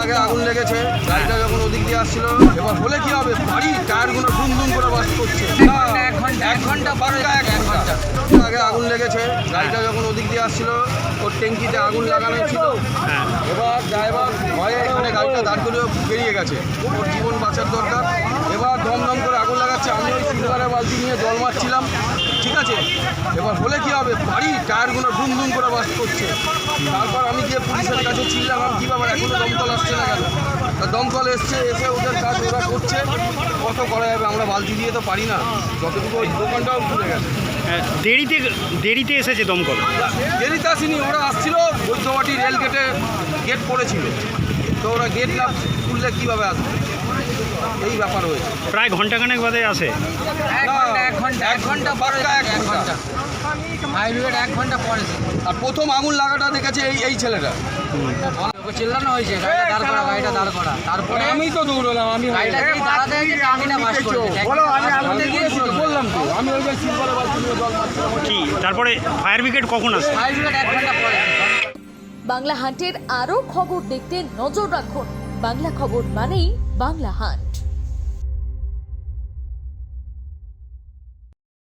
আগে আগুন লেগেছে, গাড়িটা যখন ওদিক দিয়ে আসছিল, এবার হলে কি হবে, গাড়ি টায়ারগুলো দুম দুম করে বাস করছে। এক ঘন্টা আগে আগুন লেগেছে, গাড়িটা যখন ওদিক দিয়ে আসছিল, ওর ট্যাঙ্কিতে আগুন লাগানো ছিল। এবার ড্রাইভার ভয়ে এখানে গাড়িটা দাঁড় করে বেরিয়ে গেছে, ওর জীবন বাঁচার দরকার। এবার দমদম করে আগুন লাগাচ্ছে, আমি ওই সিলভারের বালতি নিয়ে জল মারছিলাম, ঠিক আছে। এবার হলে কি হবে, গাড়ি টায়ারগুলো দুম দুম করে বাস করছে। তারপর আমি গিয়ে পুলিশের কাছে চিল্লাম, কী ব্যাপার এখনো দমকল আসছে না কেন? দমকল এসছে, এসে ওদের কাজ ওরা করছে। কত করা যাবে, আমরা বালতি দিয়ে তো পারি না, যতটুকু ওই দোকানটাও খুলে গেছে। দেরিতে এসেছে দমকল। দেরিতে আসেনি, ওরা আসছিল, বৈদ্যবাটি রেল গেটে গেট পড়েছিল, তো ওরা গেট না খুললে কীভাবে আসবে, এই ব্যাপার হয়েছে। প্রায় ঘন্টাখানেক বাদে আসে। এক ঘন্টা এক ঘন্টা পরে আর প্রথম আগুন লাগাটা দেখেছে এই ছেলেটা। চিল্লানো হয়েছে, গাড়িটা দাঁড় করা। তারপরে আমি তো দৌড়লাম, আমি বললাম তো, আমি ওই সিলভারের বালতি নিয়ে জল মারছিলাম। কি তারপরে ফায়ার ব্রিগেড কখন আসে? 1 ঘন্টা পরে। বাংলা হান্টের আরও খবর দেখতে নজর রাখুন। বাংলা খবর মানেই বাংলা হান্ট।